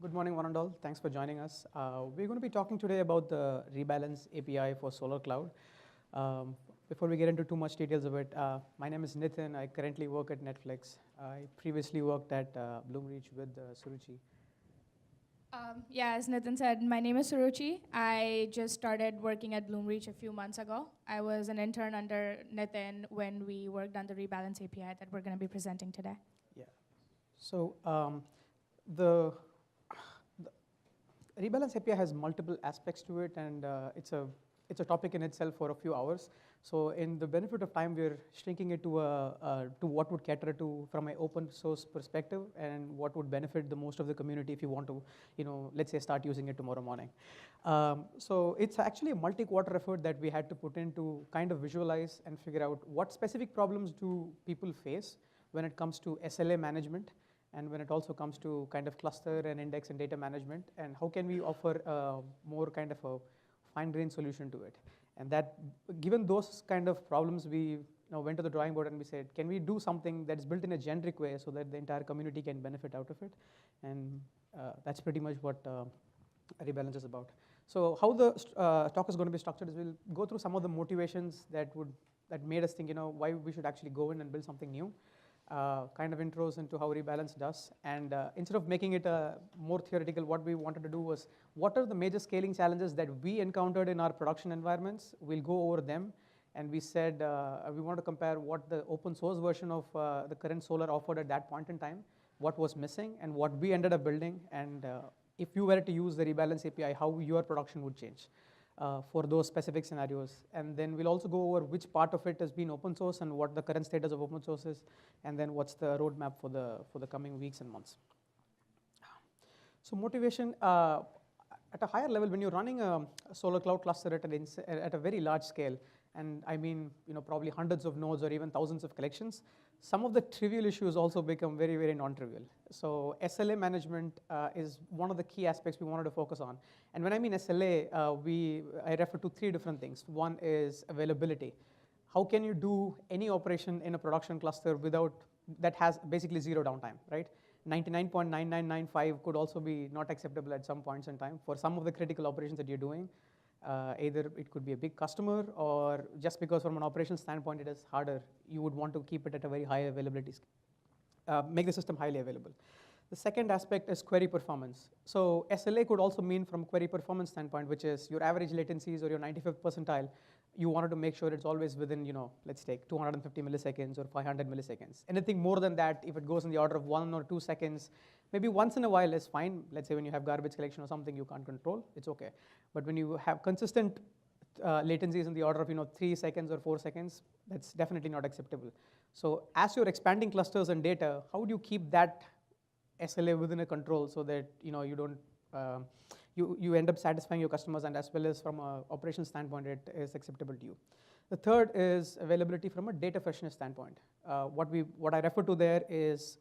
Good morning, one and all. Thanks for joining us. We're going to be talking today about the Rebalance API for SolrCloud. Before we get into too much details of it, my name is Nitin. I currently work at Netflix. I previously worked at BloomReach with Suruchi. As Nitin said, my name is Suruchi. I just started working at BloomReach a few months ago. I was an intern under Nitin when we worked on the Rebalance API that we're going to be presenting today. Yeah. So the Rebalance API has multiple aspects to it, and it's a topic in itself for a few hours. So in the benefit of time, we're shrinking it to what would cater to from an open source perspective and what would benefit the most of the community if you want to, let's say start using it tomorrow morning. So it's actually a multi-quarter effort that we had to put in to kind of visualize and figure out what specific problems do people face when it comes to SLA management, and when it also comes to kind of cluster and index and data management, and how can we offer more kind of a fine-grained solution to it. And that, given those kind of problems, we went to the drawing board and we said, can we do something that is built in a generic way so that the entire community can benefit out of it? And that's pretty much what Rebalance is about. So how the talk is going to be structured is we'll go through some of the motivations that made us think, why we should actually go in and build something new. Kind of intros into how Rebalance does. And instead of making it more theoretical, what we wanted to do was, what are the major scaling challenges that we encountered in our production environments? We'll go over them. And we said we want to compare what the open source version of the current Solar offered at that point in time, what was missing, and what we ended up building. And if you were to use the Rebalance API, how your production would change. For those specific scenarios. And then we'll also go over which part of it has been open source and what the current status of open source is, and then what's the roadmap for the coming weeks and months. So motivation, at a higher level, when you're running a SolrCloud cluster at a very large scale, and I mean probably hundreds of nodes or even thousands of collections, some of the trivial issues also become very, very non-trivial. So SLA management is one of the key aspects we wanted to focus on. And when I mean SLA, I refer to three different things. One is availability. How can you do any operation in a production cluster that has basically zero downtime, right? 99.9995 could also be not acceptable at some points in time for some of the critical operations that you're doing. Either it could be a big customer, or just because from an operations standpoint it is harder, you would want to keep it at a very high availability, make the system highly available. The second aspect is query performance. So SLA could also mean from query performance standpoint, which is your average latencies or your 95th percentile. You wanted to make sure it's always within, let's take 250 milliseconds or 500 milliseconds. Anything more than that, if it goes in the order of 1 or 2 seconds, maybe once in a while is fine. Let's say when you have garbage collection or something you can't control, it's okay. But when you have consistent latencies in the order of 3 seconds or 4 seconds, that's definitely not acceptable. So as you're expanding clusters and data, how do you keep that SLA within a control so that you don't you end up satisfying your customers, and as well as from an operations standpoint it is acceptable to you. The third is availability from a data freshness standpoint. What I refer to there is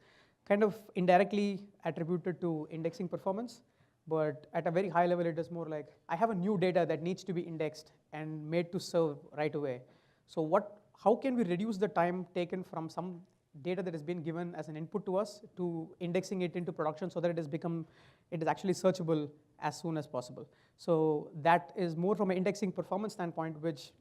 kind of indirectly attributed to indexing performance, but at a very high level it is more like I have a new data that needs to be indexed and made to serve right away. So how can we reduce the time taken from some data that has been given as an input to us to indexing it into production so that it is actually searchable as soon as possible. So that is more from an indexing performance standpoint, which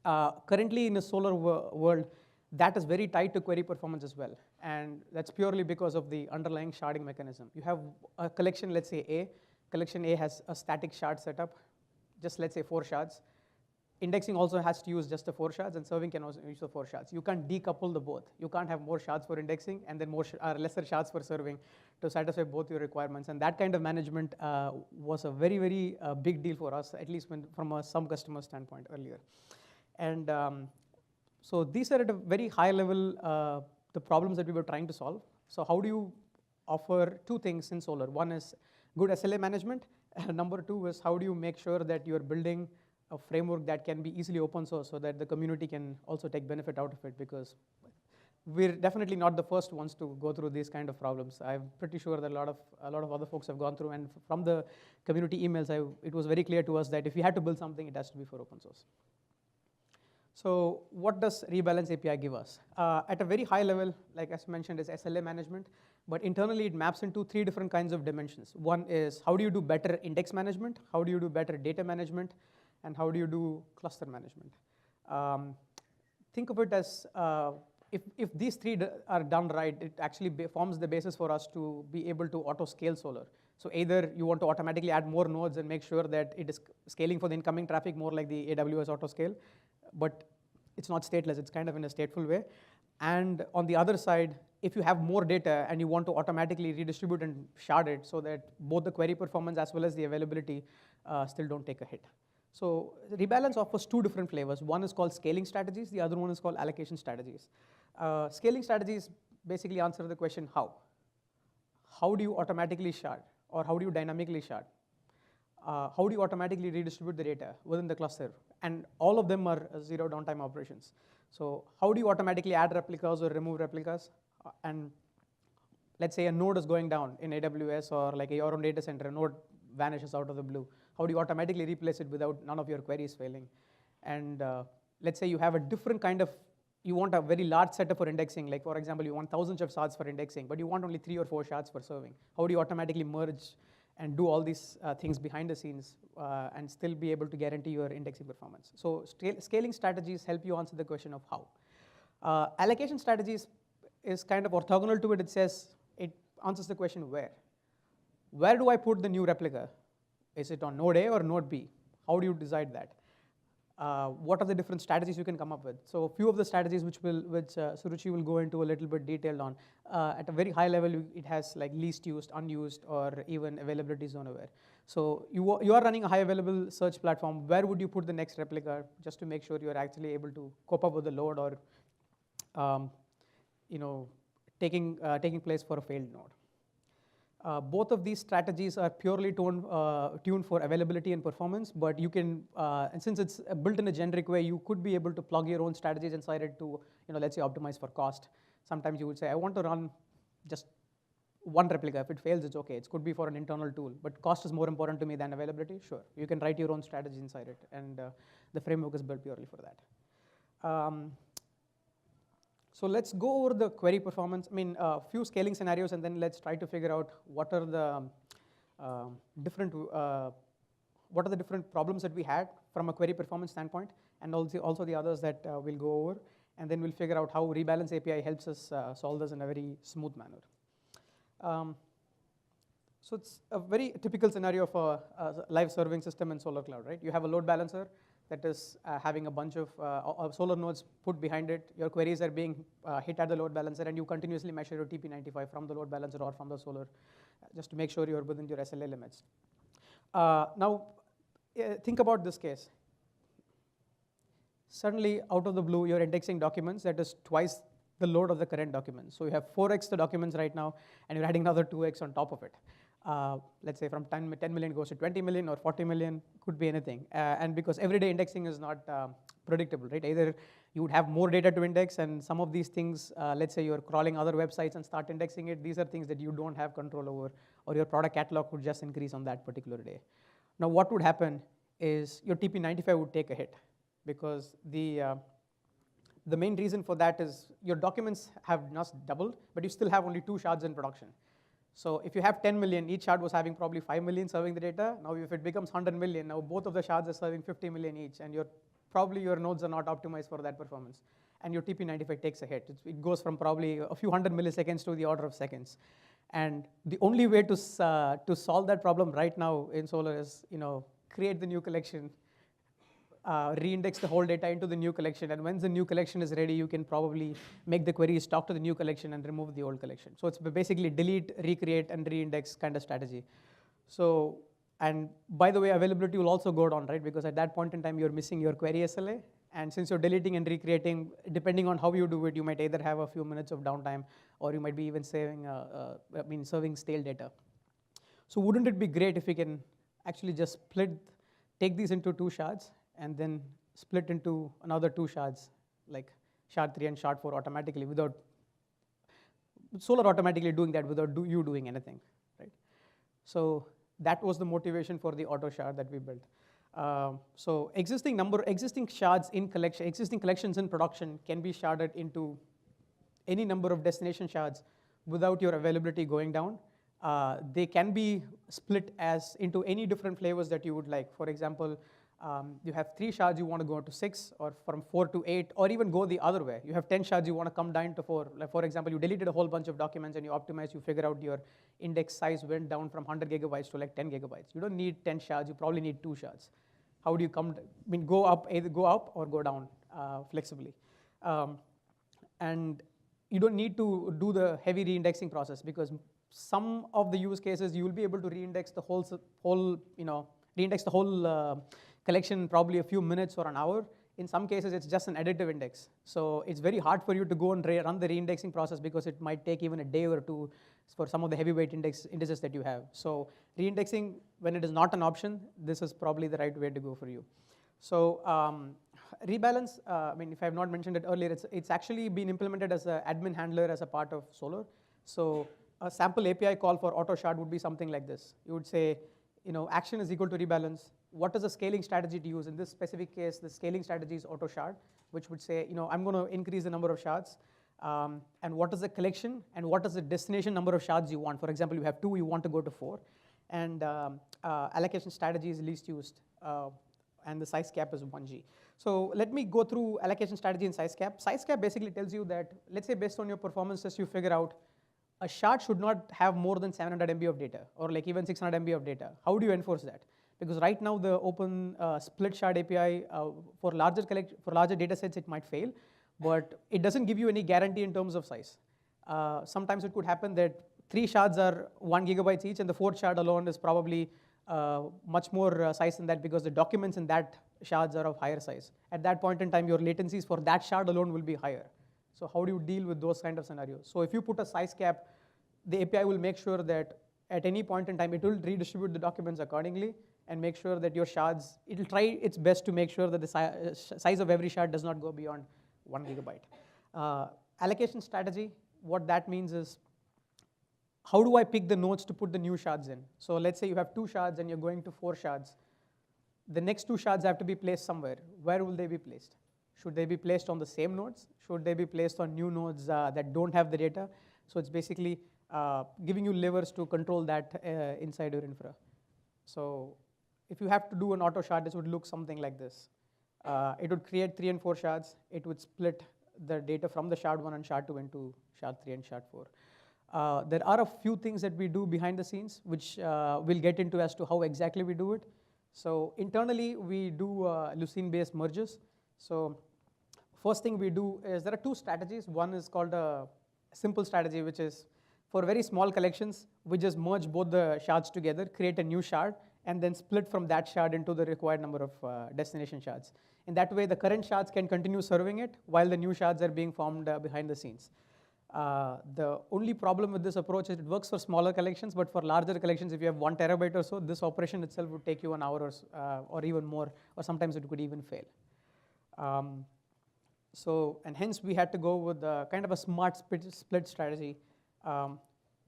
currently in a Solar world, that is very tied to query performance as well. And that's purely because of the underlying sharding mechanism. You have a collection, let's say A. Collection A has a static shard setup, just let's say 4 shards. Indexing also has to use just the 4 shards, and serving can also use the 4 shards. You can't decouple the both. You can't have more shards for indexing and then lesser shards for serving to satisfy both your requirements. And that kind of management was a very, very big deal for us, at least from some customer standpoint earlier. And so these are at a very high level the problems that we were trying to solve. So how do you offer 2 things in Solar? One is good SLA management. Number 2 is how do you make sure that you're building a framework that can be easily open source so that the community can also take benefit out of it, because we're definitely not the first ones to go through these kind of problems. I'm pretty sure that a lot of other folks have gone through, and from the community emails, it was very clear to us that if we had to build something, it has to be for open source. So what does Rebalance API give us? At a very high level, like as mentioned, is SLA management. But internally, it maps into 3 different kinds of dimensions. One is how do you do better index management? How do you do better data management? And how do you do cluster management? Think of it as if these 3 are done right, it actually forms the basis for us to be able to auto-scale Solar. So either you want to automatically add more nodes and make sure that it is scaling for the incoming traffic more like the AWS auto-scale, but it's not stateless, it's kind of in a stateful way. And on the other side, if you have more data and you want to automatically redistribute and shard it so that both the query performance as well as the availability still don't take a hit. So Rebalance offers 2 different flavors. One is called scaling strategies, the other one is called allocation strategies. Scaling strategies basically answer the question how. How do you automatically shard, or how do you dynamically shard? How do you automatically redistribute the data within the cluster? And all of them are zero downtime operations. So how do you automatically add replicas or remove replicas? And let's say a node is going down in AWS or like your own data center, a node vanishes out of the blue. How do you automatically replace it without none of your queries failing? And let's say you have a different kind of, you want a very large setup for indexing. Like for example, you want thousands of shards for indexing, but you want only 3 or 4 shards for serving. How do you automatically merge and do all these things behind the scenes and still be able to guarantee your indexing performance? So scaling strategies help you answer the question of how. Allocation strategies is kind of orthogonal to it. It says, it answers the question where. Where do I put the new replica? Is it on node A or node B? How do you decide that? What are the different strategies you can come up with? So a few of the strategies which Suruchi will go into a little bit detailed on. At a very high level, it has like least used, unused, or even availability zone aware. So you are running a high available search platform. Where would you put the next replica just to make sure you're actually able to cope up with the load or taking place for a failed node? Both of these strategies are purely tuned for availability and performance, but you can, and since it's built in a generic way, you could be able to plug your own strategies inside it to, let's say optimize for cost. Sometimes you would say, I want to run just one replica. If it fails, it's okay. It could be for an internal tool, but cost is more important to me than availability. Sure, you can write your own strategy inside it, and the framework is built purely for that. So let's go over the query performance. I mean, a few scaling scenarios, and then let's try to figure out what are the different problems that we had from a query performance standpoint, and also the others that we'll go over, and then we'll figure out how Rebalance API helps us solve this in a very smooth manner. So it's a very typical scenario of a live serving system in SolrCloud, right? You have a load balancer that is having a bunch of Solar nodes put behind it. Your queries are being hit at the load balancer, and you continuously measure your TP95 from the load balancer or from the Solar, just to make sure you're within your SLA limits. Now, think about this case. Suddenly, out of the blue, you're indexing documents that is twice the load of the current document. So you have 4x the documents right now, and you're adding another 2x on top of it. Let's say from 10 million goes to 20 million or 40 million, could be anything. And because everyday indexing is not predictable, right? Either you would have more data to index, and some of these things, let's say you're crawling other websites and start indexing it, these are things that you don't have control over, or your product catalog would just increase on that particular day. Now what would happen is your TP95 would take a hit, because the main reason for that is your documents have not doubled, but you still have only 2 shards in production. So if you have 10 million, each shard was having probably 5 million serving the data. Now if it becomes 100 million, now both of the shards are serving 50 million each, and probably your nodes are not optimized for that performance. And your TP95 takes a hit. It goes from probably a few hundred milliseconds to the order of seconds. And the only way to solve that problem right now in Solar is, create the new collection, re-index the whole data into the new collection, and once the new collection is ready, you can probably make the queries talk to the new collection and remove the old collection. So it's basically delete, recreate, and re-index kind of strategy. So, and by the way, availability will also go down, right? Because at that point in time, you're missing your query SLA, and since you're deleting and recreating, depending on how you do it, you might either have a few minutes of downtime, or you might be even serving stale data. So wouldn't it be great if we can actually just take these into 2 shards, and then split into another 2 shards, like shard 3 and shard 4 automatically, without Solar automatically doing that without you doing anything, right? So that was the motivation for the auto shard that we built. So existing collections in production can be sharded into any number of destination shards without your availability going down. They can be split into any different flavors that you would like. For example, you have 3 shards, you want to go to 6, or from 4 to 8, or even go the other way. You have 10 shards, you want to come down to 4. Like for example, you deleted a whole bunch of documents and you optimize, you figure out your index size went down from 100 gigabytes to like 10 gigabytes. You don't need 10 shards, you probably need 2 shards. How do you go up, either go up or go down flexibly. And you don't need to do the heavy reindexing process, because some of the use cases you will be able to reindex the whole collection in probably a few minutes or an hour. In some cases, it's just an additive index. So it's very hard for you to go and run the reindexing process, because it might take even a day or two for some of the heavyweight indices that you have. So reindexing, when it is not an option, this is probably the right way to go for you. So Rebalance, if I have not mentioned it earlier, it's actually been implemented as an admin handler as a part of Solar. So a sample API call for auto shard would be something like this. You would say, action is equal to rebalance. What is the scaling strategy to use? In this specific case, the scaling strategy is auto shard, which would say, I'm going to increase the number of shards. And what is the collection, and what is the destination number of shards you want? For example, you have 2, you want to go to 4. And allocation strategy is least used, and the size cap is 1G. So let me go through allocation strategy and size cap. Size cap basically tells you that, let's say based on your performance test, you figure out a shard should not have more than 700 MB of data, or like even 600 MB of data. How do you enforce that? Because right now the open split shard API for larger data sets, it might fail, but it doesn't give you any guarantee in terms of size. Sometimes it could happen that 3 shards are 1 gigabytes each, and the 4th shard alone is probably much more size than that, because the documents in that shards are of higher size. At that point in time, your latencies for that shard alone will be higher. So how do you deal with those kind of scenarios? So if you put a size cap, the API will make sure that at any point in time, it will redistribute the documents accordingly and make sure that your shards, it'll try its best to make sure that the size of every shard does not go beyond 1 gigabyte. Allocation strategy, what that means is, how do I pick the nodes to put the new shards in? So let's say you have 2 shards and you're going to 4 shards. The next 2 shards have to be placed somewhere. Where will they be placed? Should they be placed on the same nodes? Should they be placed on new nodes that don't have the data? So it's basically giving you levers to control that inside your infra. So if you have to do an auto shard, this would look something like this. It would create 3 and 4 shards. It would split the data from the shard 1 and shard 2 into shard 3 and shard 4. There are a few things that we do behind the scenes, which we'll get into as to how exactly we do it. So internally, we do Lucene-based merges. So first thing we do is, there are 2 strategies. One is called a simple strategy, which is for very small collections, we just merge both the shards together, create a new shard, and then split from that shard into the required number of destination shards. In that way, the current shards can continue serving it while the new shards are being formed behind the scenes. The only problem with this approach is it works for smaller collections, but for larger collections, if you have 1 terabyte or so, this operation itself would take you an hour or even more, or sometimes it could even fail. And hence we had to go with kind of a smart split strategy.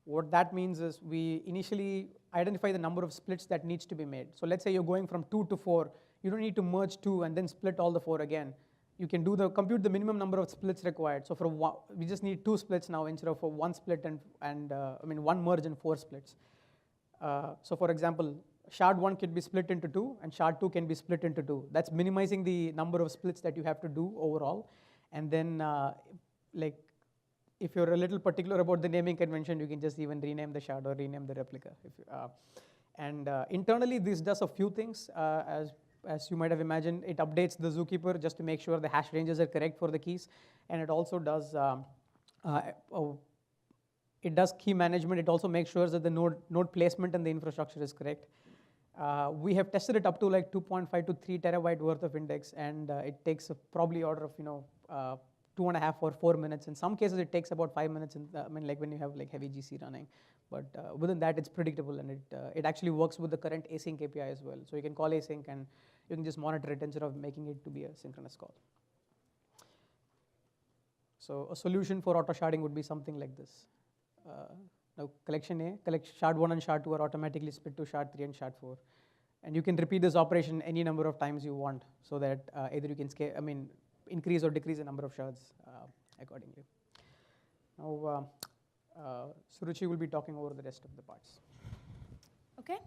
What that means is, we initially identify the number of splits that needs to be made. So let's say you're going from 2 to 4, you don't need to merge 2 and then split all the 4 again. You can compute the minimum number of splits required. So we just need 2 splits now instead of 1 split and 1 merge and 4 splits. So for example, shard 1 can be split into 2, and shard 2 can be split into 2. That's minimizing the number of splits that you have to do overall. And then, if you're a little particular about the naming convention, you can just even rename the shard or rename the replica. Internally, this does a few things. As you might have imagined, it updates the zookeeper just to make sure the hash ranges are correct for the keys. And it also does key management. It also makes sure that the node placement and the infrastructure is correct. We have tested it up to like 2.5 to 3 terabyte worth of index, and it takes probably order of 2.5 or 4 minutes. In some cases, it takes about 5 minutes. When you have like heavy GC running. But within that, it's predictable, and it actually works with the current async API as well. So you can call async, and you can just monitor it instead of making it to be a synchronous call. So a solution for auto sharding would be something like this. Now collection A, shard 1 and shard 2 are automatically split to shard 3 and shard 4. And you can repeat this operation any number of times you want, so that either you can scale, increase or decrease the number of shards accordingly. Now, Suruchi will be talking over the rest of the parts. Okay.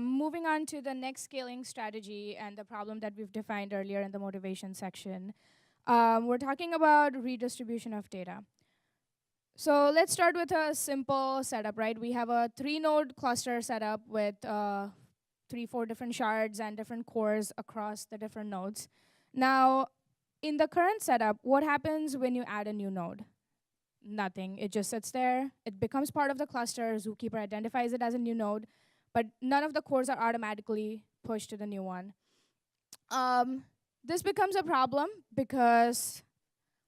Moving on to the next scaling strategy and the problem that we've defined earlier in the motivation section. We're talking about redistribution of data. So let's start with a simple setup, right? We have a 3-node cluster setup with 3-4 different shards and different cores across the different nodes. Now, in the current setup, what happens when you add a new node? Nothing. It just sits there. It becomes part of the cluster. Zookeeper identifies it as a new node, but none of the cores are automatically pushed to the new one. This becomes a problem because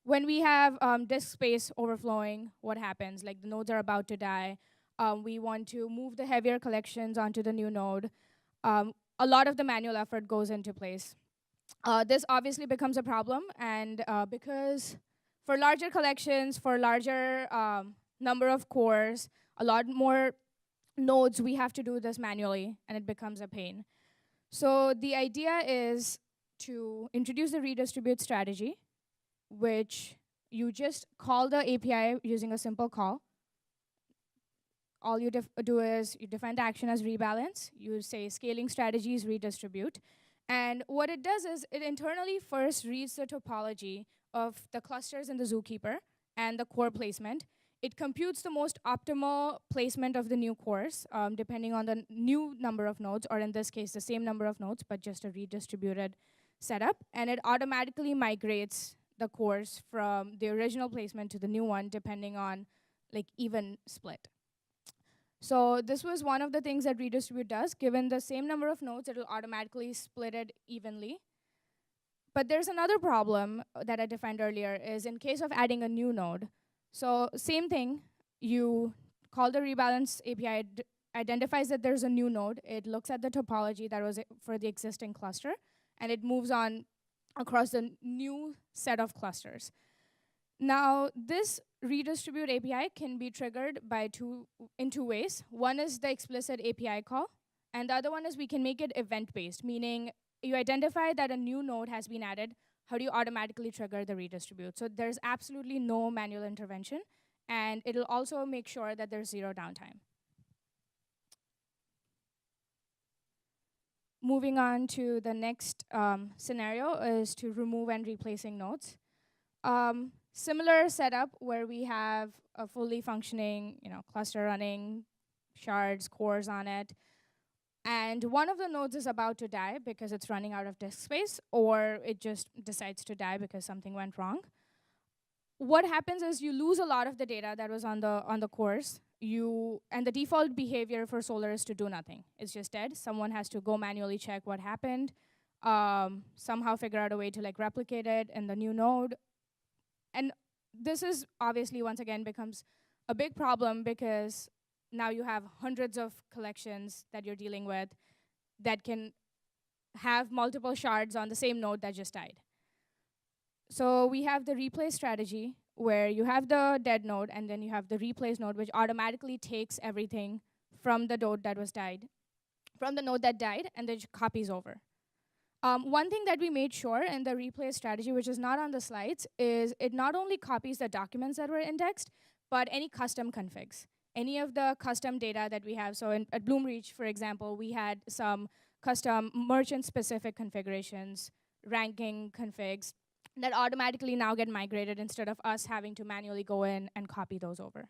when we have disk space overflowing, what happens? Like the nodes are about to die. We want to move the heavier collections onto the new node. A lot of the manual effort goes into place. This obviously becomes a problem, and because for larger collections, for larger number of cores, a lot more nodes, we have to do this manually, and it becomes a pain. So the idea is to introduce the redistribute strategy, which you just call the API using a simple call. All you do is you define the action as rebalance. You say scaling strategies redistribute. And what it does is it internally first reads the topology of the clusters in the Zookeeper and the core placement. It computes the most optimal placement of the new cores, depending on the new number of nodes, or in this case, the same number of nodes, but just a redistributed setup. And it automatically migrates the cores from the original placement to the new one, depending on like even split. So this was one of the things that redistribute does. Given the same number of nodes, it'll automatically split it evenly. But there's another problem that I defined earlier, is in case of adding a new node. So same thing, you call the rebalance API, identifies that there's a new node. It looks at the topology that was for the existing cluster, and it moves on across the new set of clusters. Now, this redistribute API can be triggered by in two ways. One is the explicit API call, and the other one is we can make it event-based, meaning you identify that a new node has been added. How do you automatically trigger the redistribute? So there's absolutely no manual intervention, and it'll also make sure that there's zero downtime. Moving on to the next scenario is to remove and replacing nodes. Similar setup where we have a fully functioning cluster running, shards, cores on it, and one of the nodes is about to die because it's running out of disk space, or it just decides to die because something went wrong. What happens is you lose a lot of the data that was on the cores. And the default behavior for Solr is to do nothing. It's just dead. Someone has to go manually check what happened, somehow figure out a way to replicate it in the new node. And this is obviously, once again, becomes a big problem because now you have hundreds of collections that you're dealing with that can have multiple shards on the same node that just died. So we have the replace strategy, where you have the dead node, and then you have the replace node, which automatically takes everything from the node that died, and then copies over. One thing that we made sure in the replace strategy, which is not on the slides, is it not only copies the documents that were indexed, but any custom configs. Any of the custom data that we have. So at BloomReach, for example, we had some custom merchant-specific configurations, ranking configs, that automatically now get migrated instead of us having to manually go in and copy those over.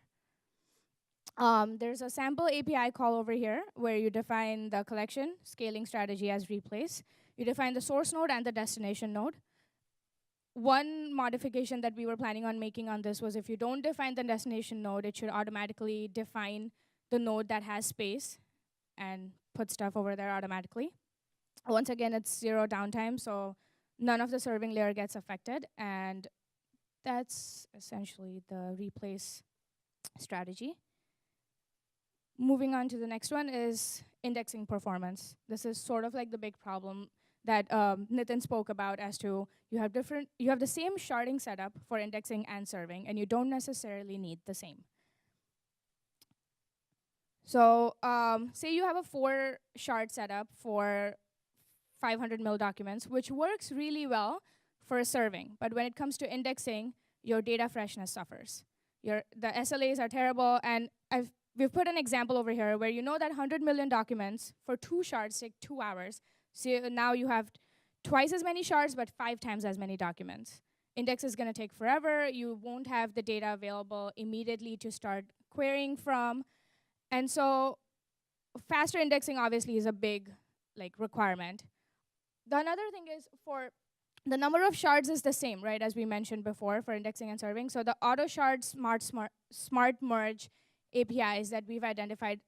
There's a sample API call over here where you define the collection scaling strategy as replace. You define the source node and the destination node. One modification that we were planning on making on this was if you don't define the destination node, it should automatically define the node that has space and put stuff over there automatically. Once again, it's zero downtime, so none of the serving layer gets affected, and that's essentially the replace strategy. Moving on to the next one is indexing performance. This is sort of like the big problem that Nitin spoke about, as to you have the same sharding setup for indexing and serving, and you don't necessarily need the same. So say you have a 4 shard setup for 500 mil documents, which works really well for serving. But when it comes to indexing, your data freshness suffers. The SLAs are terrible. And we've put an example over here where you know that 100 million documents for 2 shards take 2 hours. So now you have twice as many shards, but 5 times as many documents. Index is going to take forever. You won't have the data available immediately to start querying from. And so faster indexing obviously is a big requirement. The another thing is for the number of shards is the same, right, as we mentioned before for indexing and serving. So the auto shard smart merge APIs that we've identified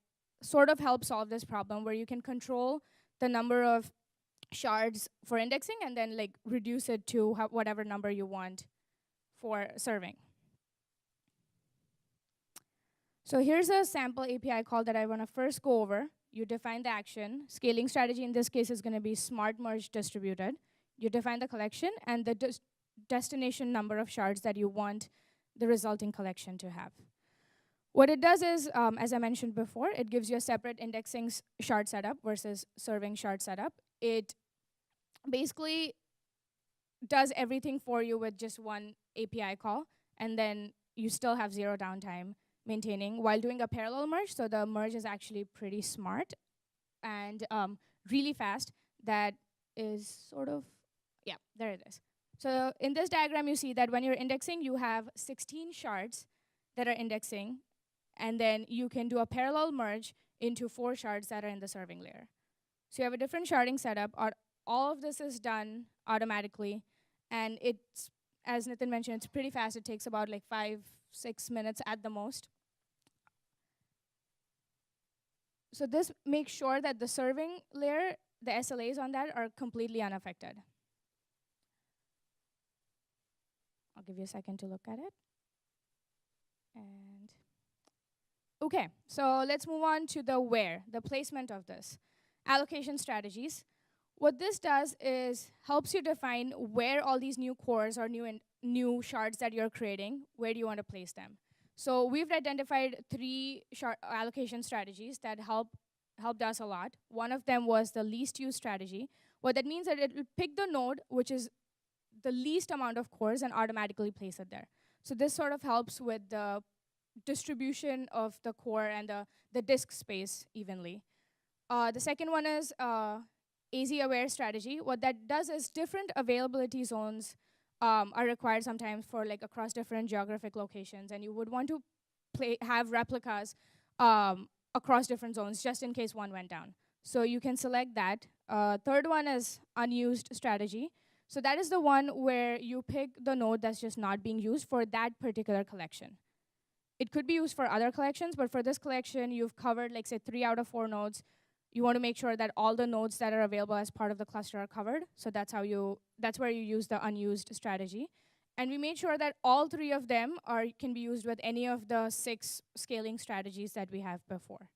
sort of help solve this problem where you can control the number of shards for indexing and then reduce it to whatever number you want for serving. So here's a sample API call that I want to first go over. You define the action. Scaling strategy in this case is going to be smart merge distributed. You define the collection and the destination number of shards that you want the resulting collection to have. What it does is, as I mentioned before, it gives you a separate indexing shard setup versus serving shard setup. It basically does everything for you with just one API call, and then you still have 0 downtime maintaining while doing a parallel merge. So the merge is actually pretty smart and really fast. That is sort of, yeah, there it is. So in this diagram, you see that when you're indexing, you have 16 shards that are indexing, and then you can do a parallel merge into 4 shards that are in the serving layer. So you have a different sharding setup. All of this is done automatically, and it's, as Nitin mentioned, it's pretty fast. It takes about 5-6 minutes at the most. So this makes sure that the serving layer, the SLAs on that are completely unaffected. I'll give you a second to look at it. And okay, so let's move on to the where, the placement of this. Allocation strategies. What this does is helps you define where all these new cores or new shards that you're creating, where do you want to place them. So we've identified 3 allocation strategies that helped us a lot. One of them was the least use strategy. What that means is that it will pick the node, which is the least amount of cores, and automatically place it there. So this sort of helps with the distribution of the core and the disk space evenly. The second one is AZ-aware strategy. What that does is different availability zones are required sometimes for across different geographic locations, and you would want to have replicas across different zones just in case one went down. So you can select that. Third one is unused strategy. So that is the one where you pick the node that's just not being used for that particular collection. It could be used for other collections, but for this collection, you've covered, say, 3 out of 4 nodes. You want to make sure that all the nodes that are available as part of the cluster are covered. So that's where you use the unused strategy. And we made sure that all 3 of them can be used with any of the 6 scaling strategies that we have before.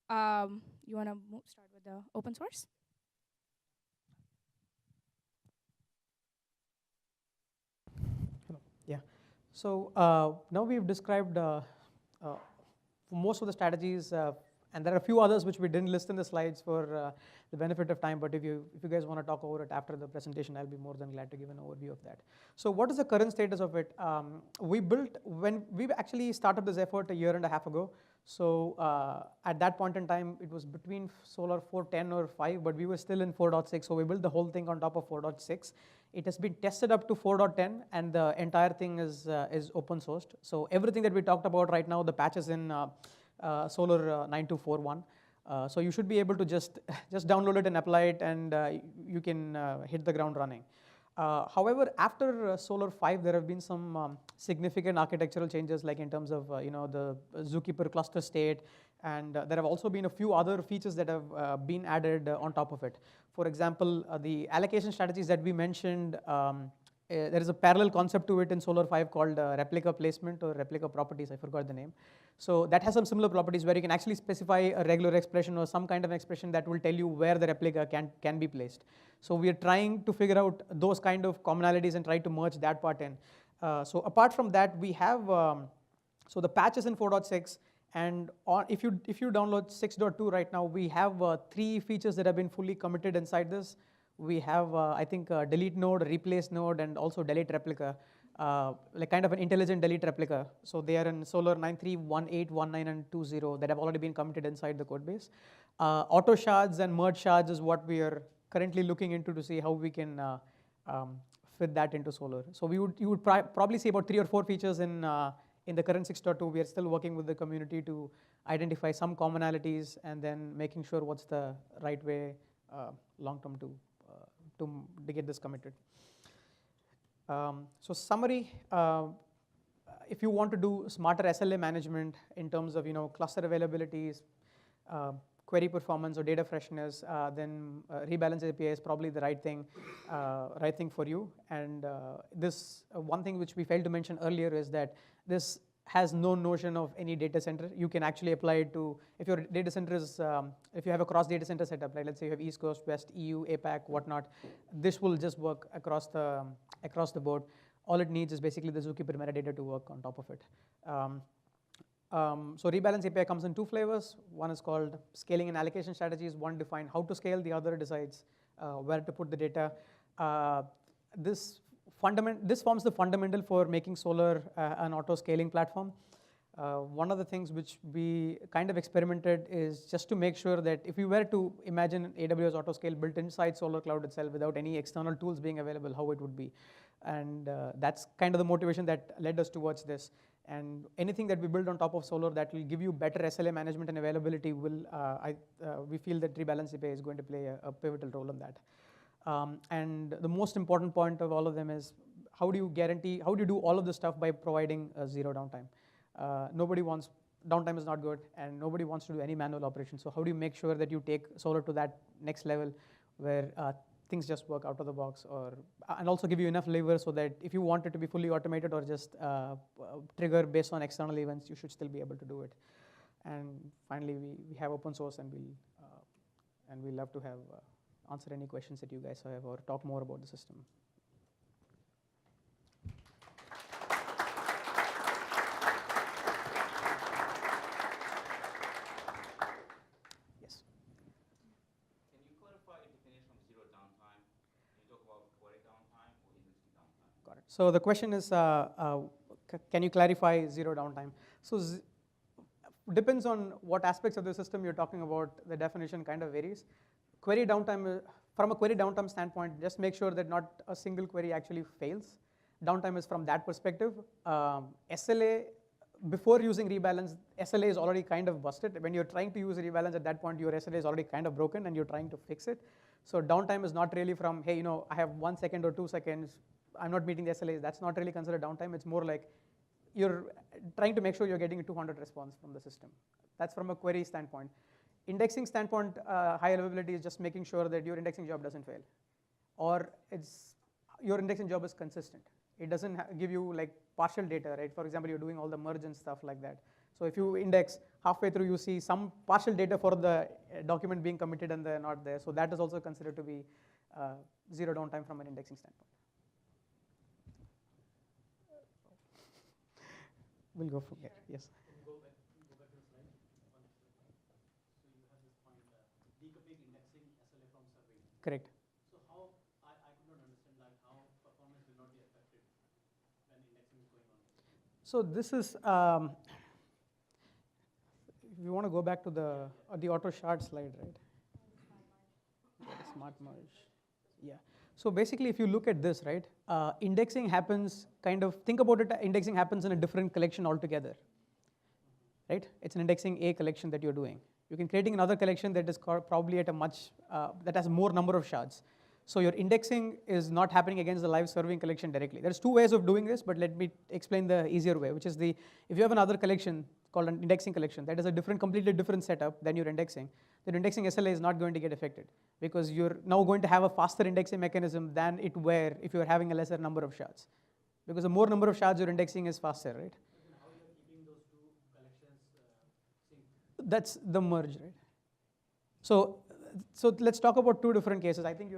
You want to start with the open source? Hello. Yeah. So now we've described most of the strategies. And there are a few others which we didn't list in the slides for the benefit of time, but if you guys want to talk over it after the presentation, I'll be more than glad to give an overview of that. So what is the current status of it? When we actually started this effort a year and a half ago, so at that point in time, it was between Solr 4.10 or 5, but we were still in 4.6, so we built the whole thing on top of 4.6. It has been tested up to 4.10, and the entire thing is open sourced. So everything that we talked about right now, the patches in Solr 9241. So you should be able to just download it and apply it, and you can hit the ground running. However, after Solr 5, there have been some significant architectural changes, like in terms of the zookeeper cluster state, and there have also been a few other features that have been added on top of it. For example, the allocation strategies that we mentioned. There is a parallel concept to it in Solr 5 called replica placement or replica properties. I forgot the name. So that has some similar properties where you can actually specify a regular expression or some kind of expression that will tell you where the replica can be placed. So we are trying to figure out those kind of commonalities and try to merge that part in. So apart from that, we have so the patch is in 4.6, And if you download 6.2 right now, we have 3 features that have been fully committed inside this. We have, I think, delete node, replace node, and also delete replica, like kind of an intelligent delete replica. So they are in Solr 9.3, 1.8, 1.9, and 2.0 that have already been committed inside the code base. Auto shards and merge shards is what we are currently looking into to see how we can fit that into Solr. So you would probably see about 3 or 4 features in the current 6.2. We are still working with the community to identify some commonalities and then making sure what's the right way long term to get this committed. So summary, if you want to do smarter SLA management in terms of cluster availabilities, query performance or data freshness, then Rebalance API is probably the right thing for you. And this one thing which we failed to mention earlier is that this has no notion of any data center. You can actually apply it to, if your data center is, if you have a cross data center setup, like let's say you have East Coast, West, EU, APAC, whatnot, this will just work across the board. All it needs is basically the Zookeeper metadata to work on top of it. So Rebalance API comes in 2 flavors. One is called scaling and allocation strategies. One defines how to scale, the other decides where to put the data. This forms the fundamental for making Solr an auto scaling platform. One of the things which we kind of experimented is just to make sure that if you were to imagine AWS auto scale built inside SolrCloud itself without any external tools being available, how it would be. And that's kind of the motivation that led us towards this. And anything that we build on top of Solr that will give you better SLA management and availability will, we feel that Rebalance API is going to play a pivotal role in that. And the most important point of all of them is how do you do all of this stuff by providing zero downtime? Downtime is not good, and nobody wants to do any manual operation. So how do you make sure that you take Solr to that next level where things just work out of the box, and also give you enough lever so that if you want it to be fully automated or just trigger based on external events, you should still be able to do it. And finally, we have open source, and we love to have answer any questions that you guys have or talk more about the system. Yes. Can you clarify the definition of zero downtime? Can you talk about query downtime or indexing downtime? Got it. So the question is, can you clarify zero downtime? So depends on what aspects of the system you're talking about. The definition kind of varies. Query downtime, from a query downtime standpoint, just make sure that not a single query actually fails. Downtime is from that perspective. SLA, before using Rebalance, SLA is already kind of busted. When you're trying to use Rebalance at that point, your SLA is already kind of broken and you're trying to fix it. So downtime is not really from, hey, I have 1 second or 2 seconds, I'm not meeting the SLAs. That's not really considered downtime. It's more like you're trying to make sure you're getting a 200 response from the system. That's from a query standpoint. Indexing standpoint, high availability is just making sure that your indexing job doesn't fail, or your indexing job is consistent. It doesn't give you like partial data, right? For example, you're doing all the merge and stuff like that. So if you index halfway through, you see some partial data for the document being committed and they're not there. So that is also considered to be zero downtime from an indexing standpoint. We'll go from here. Yes. Go back to the slide. So you have this point, decoupling indexing SLA from serving. Correct. So how, I could not understand like how performance will not be affected when indexing is going on. So this is, if you want to go back to the auto shard slide, right? Smart merge. Yeah. So basically, if you look at this, right, indexing happens think about it, indexing happens in a different collection altogether, right? It's an indexing A collection that you're doing. You can creating another collection that is probably at a much, that has more number of shards. So your indexing is not happening against the live serving collection directly. There's 2 ways of doing this, but let me explain the easier way, which is if you have another collection called an indexing collection, that is a completely different setup than your indexing, then indexing SLA is not going to get affected because you're now going to have a faster indexing mechanism than it were if you're having a lesser number of shards. Because the more number of shards your indexing is faster, right? How are you keeping those 2 collections synced? That's the merge, right? So let's talk about 2 different cases. I think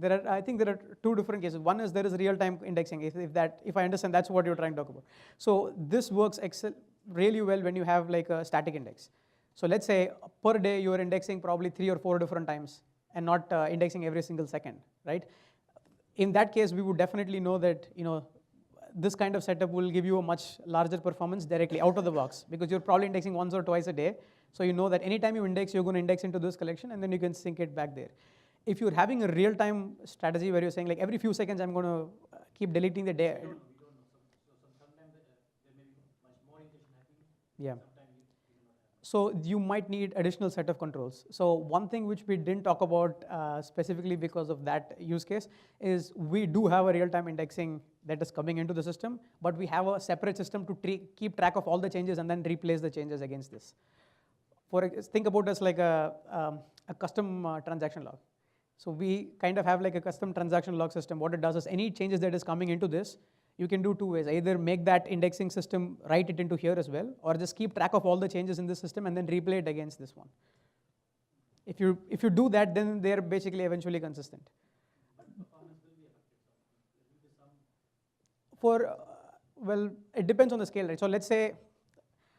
I think there are 2 different cases. One is there is real-time indexing. If I understand, that's what you're trying to talk about. So this works really well when you have like a static index. So let's say per day you are indexing probably 3 or 4 different times and not indexing every single second, right? In that case, we would definitely know that this kind of setup will give you a much larger performance directly out of the box, because you're probably indexing once or twice a day. So you know that anytime you index, you're going to index into this collection, and then you can sync it back there. If you're having a real-time strategy where you're saying, like, every few seconds I'm going to keep deleting the day. We don't know. Sometimes there may be much more injection happening. Yeah. Sometimes you do not have. So you might need additional set of controls. So one thing which we didn't talk about specifically because of that use case is we do have a real-time indexing that is coming into the system, but we have a separate system to keep track of all the changes and then replace the changes against this. Think about us like a custom transaction log. So we kind of have like a custom transaction log system. What it does is any changes that is coming into this, you can do two ways. Either make that indexing system write it into here as well, or just keep track of all the changes in this system and then replay it against this one. If you do that, then they're basically eventually consistent. Performance will be affected. There will be some. Well, it depends on the scale, right? So let's say,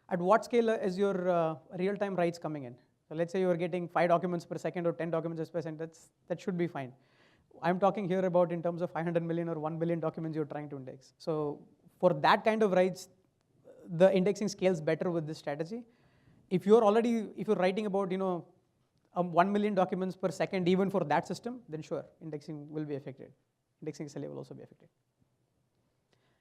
at what scale is your real-time writes coming in? So let's say you're getting 5 documents per second or 10 documents per second. That should be fine. I'm talking here about in terms of 500 million or 1 billion documents you're trying to index. So for that kind of writes, the indexing scales better with this strategy. If you're writing about 1 million documents per second even for that system, then sure, indexing will be affected. Indexing SLA will also be affected.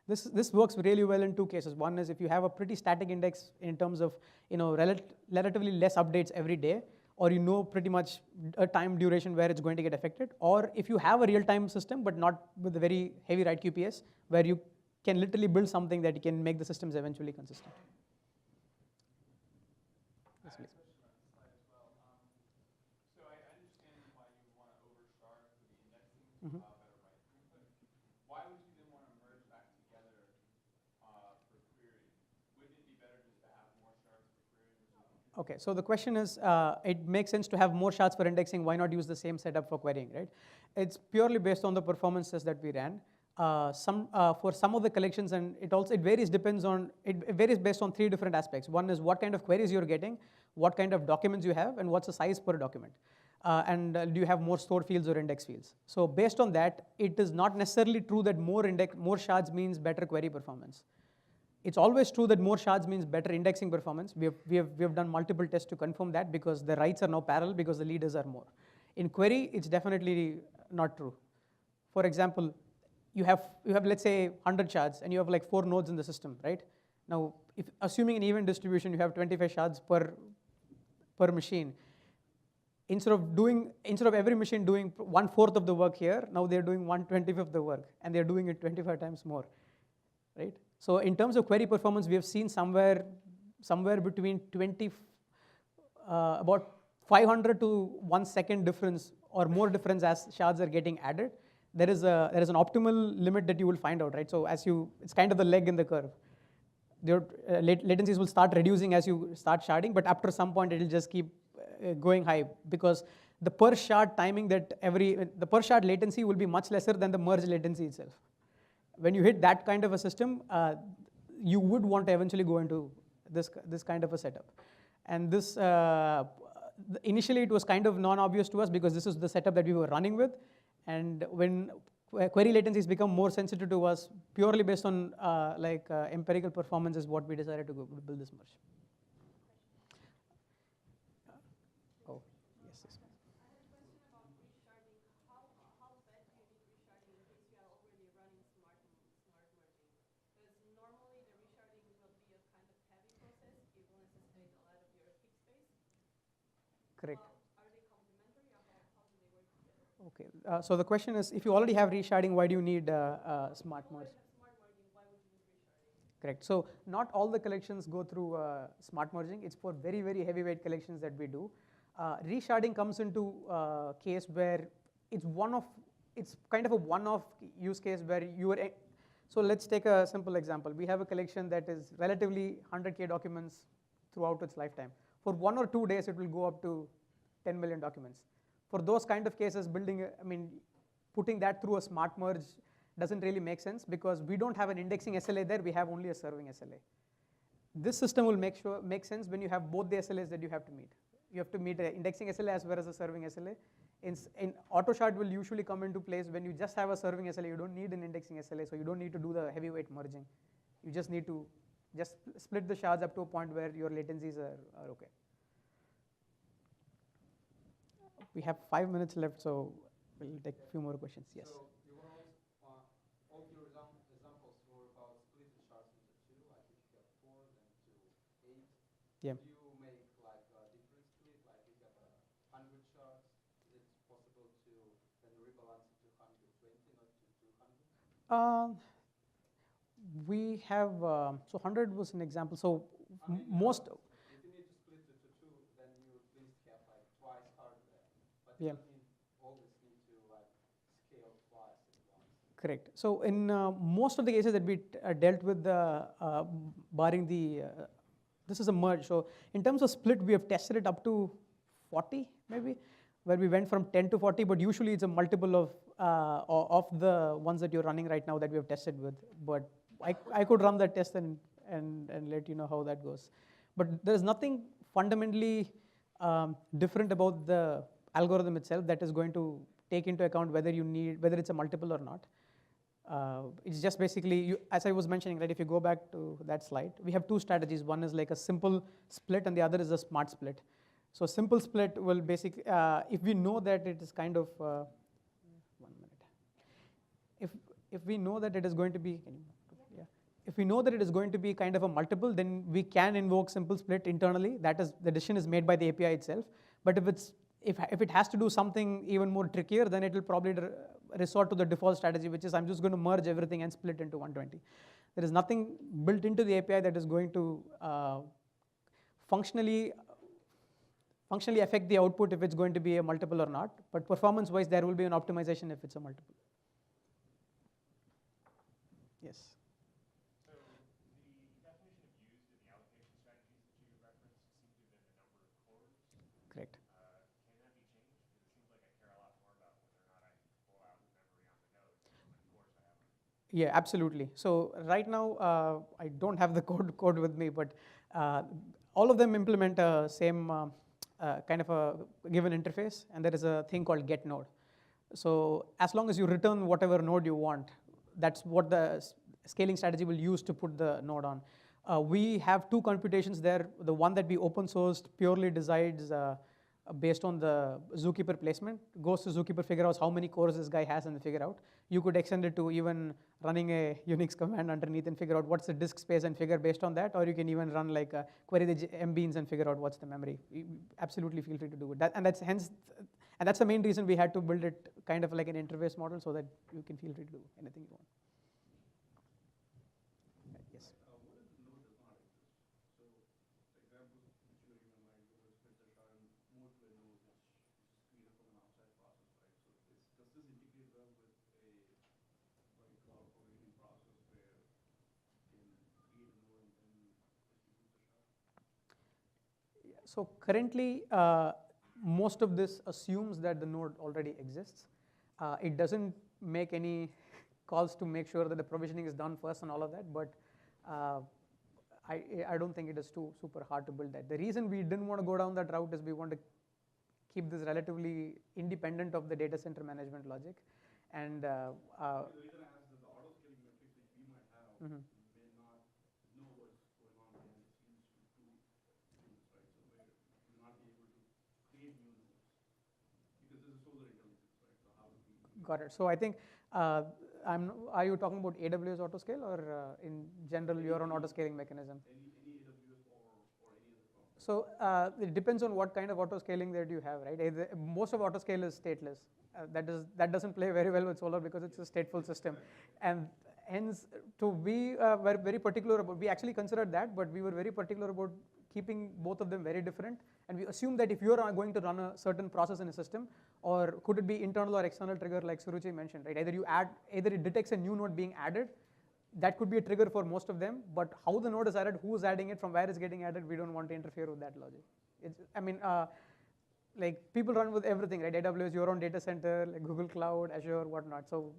This works really well in two cases. One is if you have a pretty static index in terms of relatively less updates every day, or pretty much a time duration where it's going to get affected, or if you have a real-time system but not with a very heavy write QPS, where you can literally build something that can make the systems eventually consistent. Yes, please. So I understand why you want to overstart for the indexing, Mm-hmm. better write throughput. Why would you then want to merge back together for querying? Wouldn't it be better just to have more shards for querying? Okay, so the question is, it makes sense to have more shards for indexing. Why not use the same setup for querying, right? It's purely based on the performances that we ran. For some of the collections, and it varies based on 3 different aspects. One is what kind of queries you're getting, what kind of documents you have, and what's the size per document. And do you have more store fields or index fields? So based on that, it is not necessarily true that more shards means better query performance. It's always true that more shards means better indexing performance. We have done multiple tests to confirm that, because the writes are now parallel because the leaders are more. In query, it's definitely not true. For example, you have let's say 100 shards and you have like 4 nodes in the system, right? Now, assuming an even distribution, you have 25 shards per machine. Instead of every machine doing 1/4 of the work here, now they're doing 1/25 of the work, and they're doing it 25 times more, right? So in terms of query performance, we have seen somewhere between about 500 to 1 second difference or more difference as shards are getting added. There is an optimal limit that you will find out, right? So it's kind of the leg in the curve. Your latencies will start reducing as you start sharding, but after some point it will just keep going high, because the per shard the per shard latency will be much lesser than the merge latency itself. When you hit that kind of a system, you would want to eventually go into this kind of a setup. And this initially it was kind of non-obvious to us because this is the setup that we were running with. And when query latencies become more sensitive to us, purely based on empirical performance, is what we decided to go build this merge. Oh, yes. I had a question about resharding. How bad do you need resharding in case you are already running smart merging? Because normally the resharding will be a kind of heavy process. It will necessitate a lot of your peak space. Correct. Are they complementary, or how do they work together? Okay, so the question is, if you already have resharding, why do you need smart merge? Smart merging, why would you need resharding? Correct. So not all the collections go through smart merging. It's for very, very heavyweight collections that we do. Resharding comes into case where it's kind of a one-off use case where so let's take a simple example. We have a collection that is relatively 100K documents throughout its lifetime. For 1 or 2 days, it will go up to 10 million documents. For those kind of cases, putting that through a smart merge doesn't really make sense, because we don't have an indexing SLA there, we have only a serving SLA. this system will make sense when you have both the SLAs that you have to meet. You have to meet an indexing SLA as well as a serving SLA. In AutoShard will usually come into place when you just have a serving SLA. You don't need an indexing SLA, so you don't need to do the heavyweight merging. You just need to just split the shards up to a point where your latencies are okay. We have 5 minutes left, so we'll take a few more questions. Yes. So you were all your examples were about splitting shards into two, like if you have 4, then to 8. Yeah. Do you make like a different split, like if you have 100 shards, is it possible to then rebalance it to 120, not to 200? We have, so 100 was an example. So I mean, most. If you need to split it to 2, then you at least have like twice hardware. But Yeah. you don't need always need to like scale twice at once. Correct. So in most of the cases that we dealt with, barring the, this is a merge. So in terms of split, we have tested it up to 40 maybe, where we went from 10 to 40, but usually it's a multiple of the ones that you're running right now that we have tested with. But I could run that test and let you know how that goes. But there's nothing fundamentally different about the algorithm itself that is going to take into account whether it's a multiple or not. It's just basically, as I was mentioning, right, if you go back to that slide, we have two strategies. One is like a simple split and the other is a smart split. So simple split will basically, if we know that it is kind of, 1 minute. If we know that it is going to be, if we know that it is going to be kind of a multiple, then we can invoke simple split internally. That is, the decision is made by the API itself. But if it has to do something even more trickier, then it will probably resort to the default strategy, which is I'm just going to merge everything and split into 120. There is nothing built into the API that is going to functionally affect the output if it's going to be a multiple or not. But performance-wise, there will be an optimization if it's a multiple. Yes. So the definition of used in the allocation strategies that you referenced seem to have been the number of cores. Correct. Can that be changed? Because it seems like I care a lot more about whether or not I can pull out memory on the node than how many cores I have on it. Yeah, absolutely. So right now, I don't have the code with me, but all of them implement a same kind of a given interface, and there is a thing called get node. So as long as you return whatever node you want, that's what the scaling strategy will use to put the node on. We have two computations there. The one that we open sourced purely decides based on the zookeeper placement, goes to zookeeper, figure out how many cores this guy has and figure out. You could extend it to even running a Unix command underneath and figure out what's the disk space and figure based on that, or you can even run like query the mbeans and figure out what's the memory. You absolutely feel free to do it. And that's the main reason we had to build it kind of like an interface model so that you can feel free to do anything you want. Yes. What if the node does not exist? So the examples which you were given, like split the shard and move to a node which is created from an outside process, right? So does this integrate well with a cloud provisioning process where you can create a node and then distribute the shard? So currently, most of this assumes that the node already exists. It doesn't make any calls to make sure that the provisioning is done first and all of that, but I don't think it is too super hard to build that. The reason we didn't want to go down that route is we want to keep this relatively independent of the data center management logic. And The reason I ask is that the auto-scaling metrics which we might have may not know what's going on behind the scenes to do this, right? So we will not be able to create new nodes because this is solar intelligence, right? So how do we? got it. So I think, are you talking about AWS autoscale or in general your own autoscaling mechanism? Any AWS or any other cloud? So it depends on what kind of autoscaling that you have, right? Most of autoscale is stateless. That doesn't play very well with Solar because it's a stateful system, and hence we were very particular about. We actually considered that, but we were very particular about keeping both of them very different. And we assume that if you are going to run a certain process in a system, or could it be internal or external trigger like Suruchi mentioned, right? Either it detects a new node being added. That could be a trigger for most of them, but how the node is added, who is adding it, from where it's getting added, we don't want to interfere with that logic. Like people run with everything, right? AWS, your own data center, like Google Cloud, Azure, whatnot. So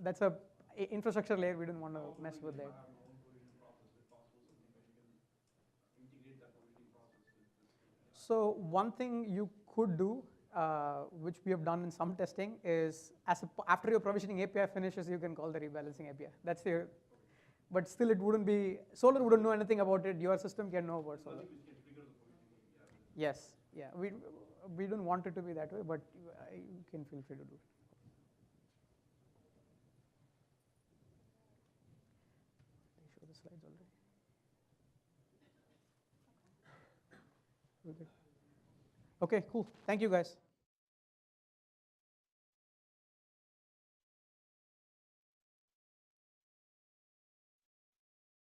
that's a infrastructure layer we didn't want to mess with that. So one thing you could do, which we have done in some testing, is after your provisioning API finishes, you can call the rebalancing API. That's the, but still it wouldn't be, Solr wouldn't know anything about it. Your system can know about Solr. Yes, yeah. We don't want it to be that way, but you can feel free to do it. Did I show the slides already? Okay, cool. Thank you, guys.